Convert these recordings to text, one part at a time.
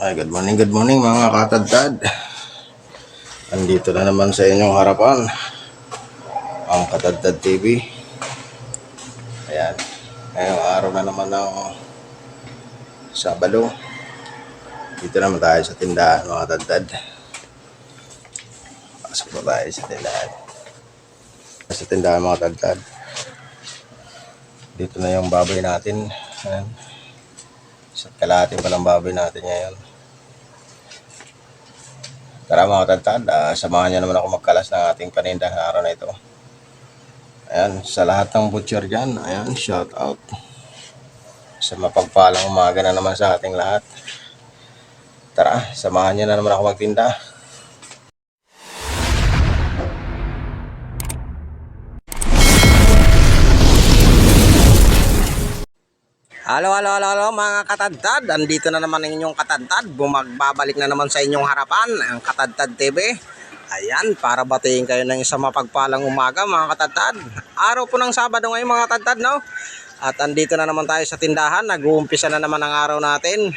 Ay, good morning mga katadtad. Andito na naman sa inyong harapan ang Katadtad TV. Ayan, ngayong araw na naman ng Sabado. Dito naman tayo sa tindahan mga katadtad. Pasok po tayo sa tindahan. Sa tindahan mga katadtad. Dito na yung baboy natin. Ayan. Sa kalahati pa ng baboy natin ngayon. Tara mga katadtad, samahan nyo naman ako magkalas ng ating paninda sa araw na ito. Ayan, sa lahat ng butcher dyan, ayan, shout out. Sa mapagpalang umaga na naman sa ating lahat. Tara, samahan nyo na naman ako magtinda. Halo mga katadtad. Andito na naman ang inyong katadtad. Bumagbabalik na naman sa inyong harapan ang Katadtad TV. Ayan, para batiin kayo ng isang mapagpalang umaga mga katadtad. Araw po ng Sabado ngayon mga katadtad, no? At andito na naman tayo sa tindahan. Nag-uumpisa na naman ang araw natin.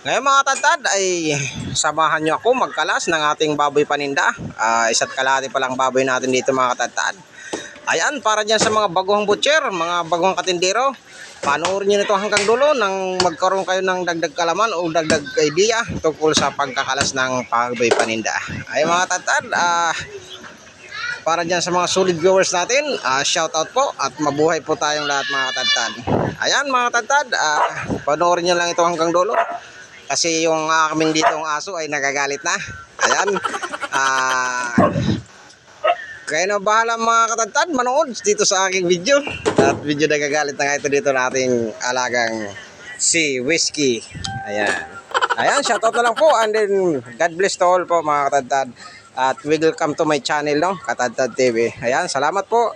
Ngayon mga katadtad ay samahan nyo ako magkalas ng ating baboy paninda. Isa't kalahati pa lang baboy natin dito mga katadtad. Ayan, para dyan sa mga baguhang butcher, mga baguhang katindero, panoorin nyo nito hanggang dulo nang magkaroon kayo ng dagdag kalaman o dagdag idea tungkol sa pagkakalas ng baboy paninda. Ay mga katadtad, para dyan sa mga solid viewers natin, shout out po at mabuhay po tayong lahat mga katadtad. Ayan mga katadtad, panoorin nyo lang ito hanggang dulo kasi yung aming ditong aso ay nagagalit na. Ayan, kaya na bahala mga katadtad manood dito sa aking video. At video nagagalit na nga ito dito nating alagang si Whiskey. Ayan. Ayan, shoutout na lang po. And then, God bless to all po mga katadtad. At welcome to my channel, no? Katadtad TV. Ayan, salamat po.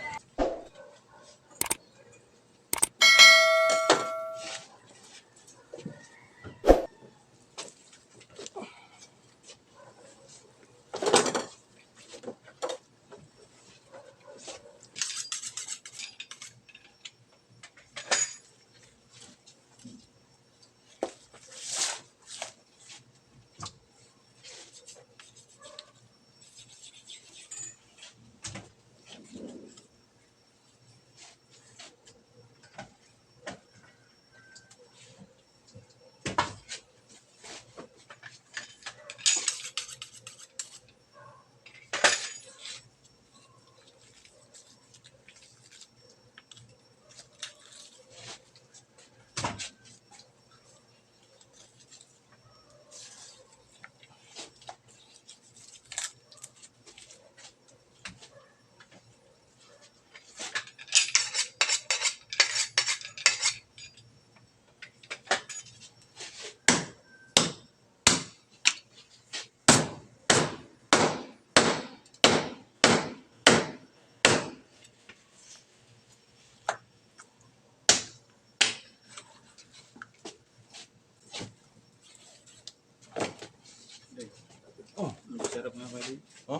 Oh, sarap nga pwede. Oh?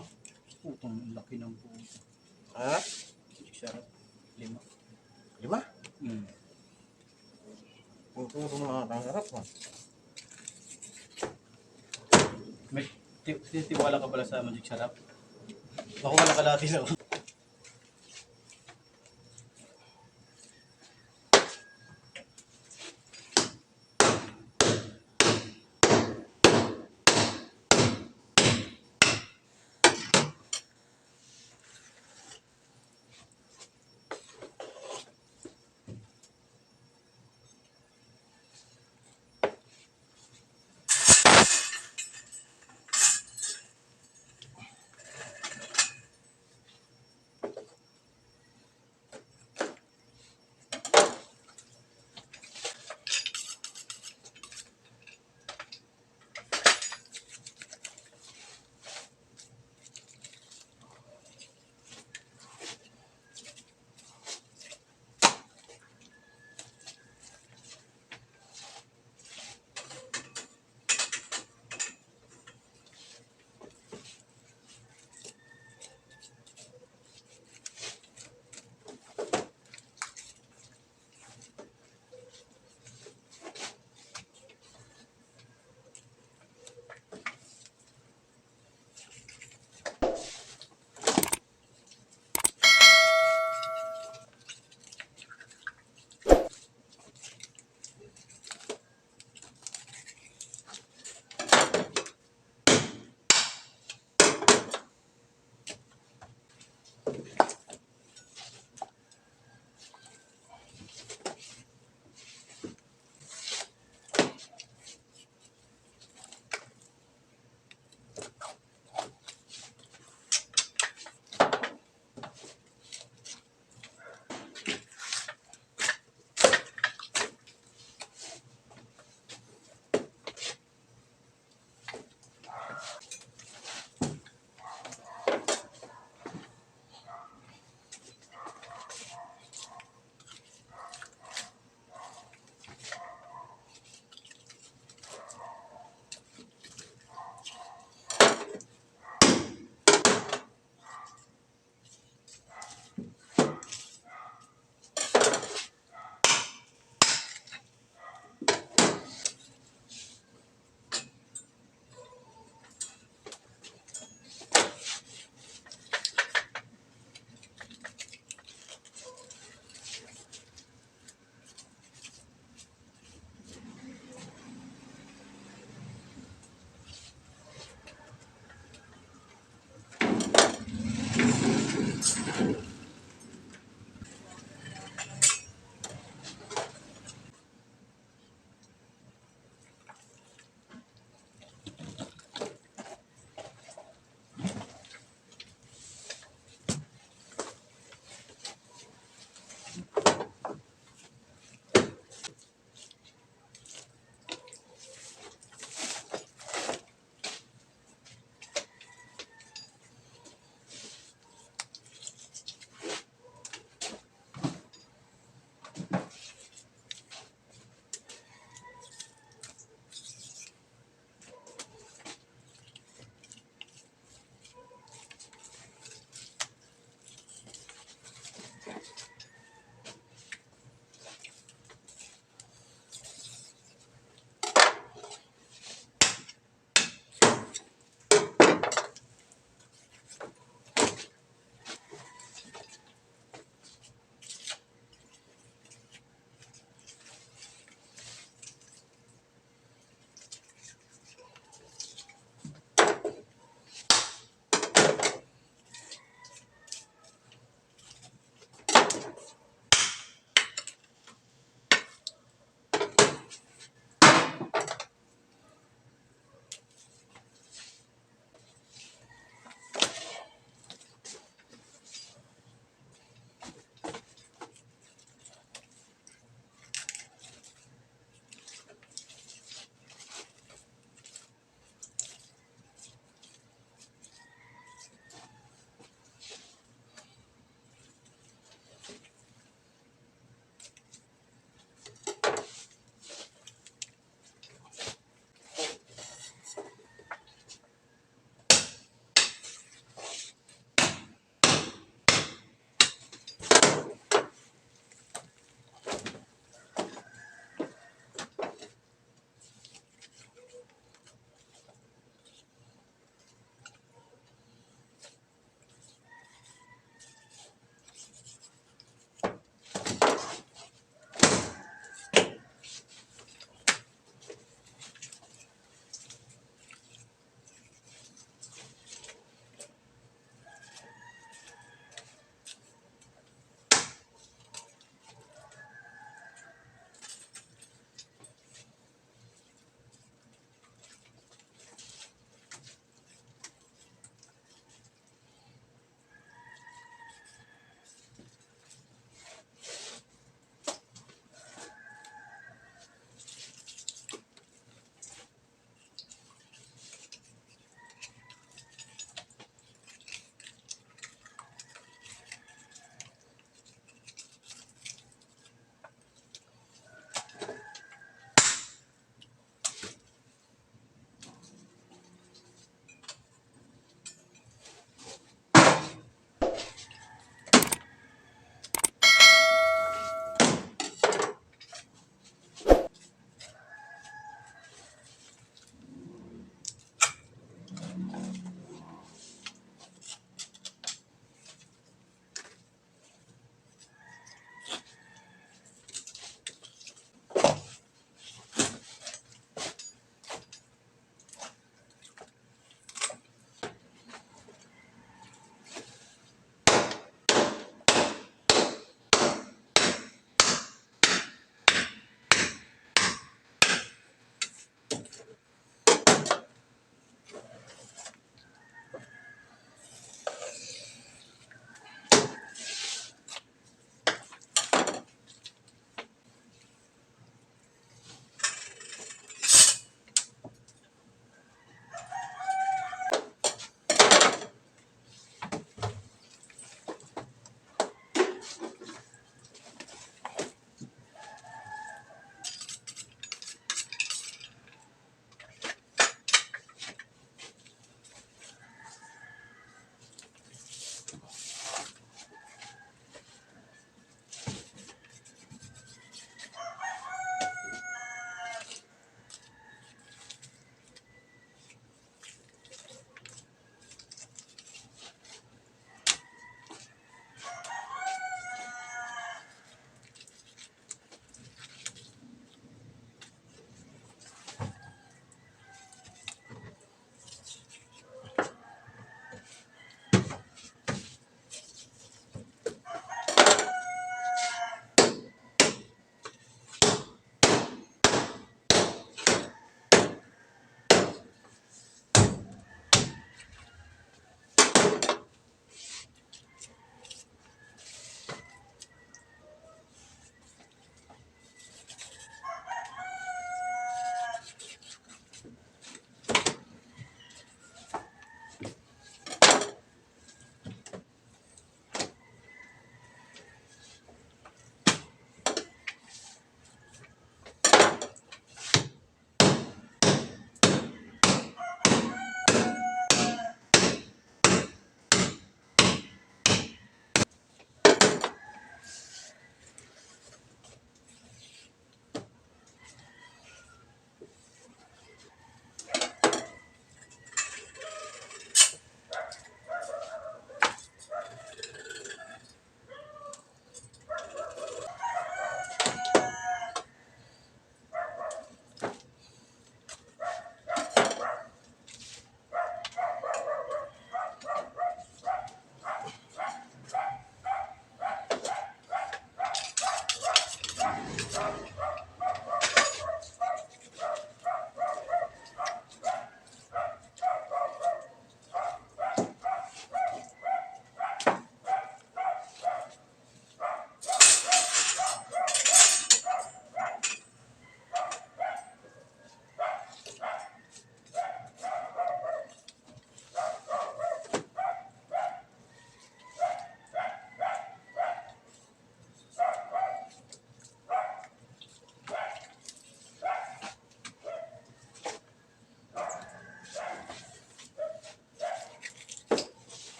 Putang laki ng puto. Ha? Sarap. 5. 5? Hmm. Puto mga tangarap mo. May titiwala ka pala sa Magic Sarap? Ako wala kalati lang.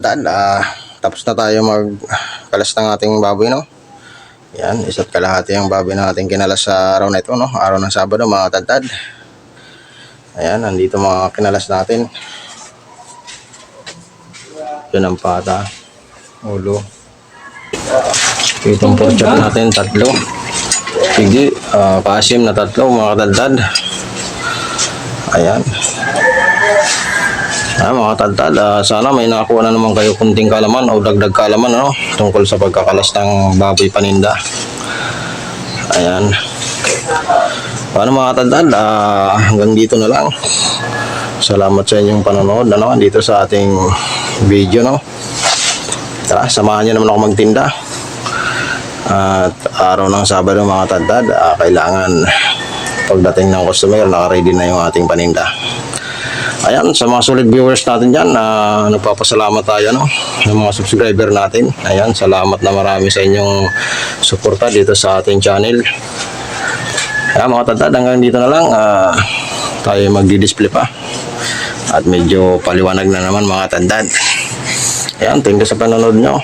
katadtad, tapos na tayo magkalas ng ating baboy, no? Yan, isa't kalahati ang baboy na ating kinalas sa araw na ito, no? Araw ng Sabado, mga katadtad. Ayan, nandito mga kinalas natin. Yun ang pata, ulo. Itong pork chop natin, 3. Sige, pasim na 3, mga katadtad. Ayan. Mga katadtad, sana may nakakuha na naman kayo kunting kalaman o dagdag kalaman, ano, tungkol sa pagkakalas ng baboy paninda. Ayan. Paano mga katadtad, hanggang dito na lang. Salamat sa inyong panonood, ano, dito sa ating video, no. Tara, samahan nyo naman ako magtinda. At araw ng Sabado, mga katadtad, kailangan pagdating ng customer, naka-ready na yung ating paninda. Ayan, sa mga solid viewers natin dyan, nagpapasalamat tayo, no, ng mga subscriber natin. Ayan, salamat na marami sa inyong suporta dito sa ating channel. Ayan, mga katadtad, hanggang dito na lang. Tayo magdi-display pa. At medyo paliwanag na naman, mga katadtad. Ayan, thank you sa panonood nyo.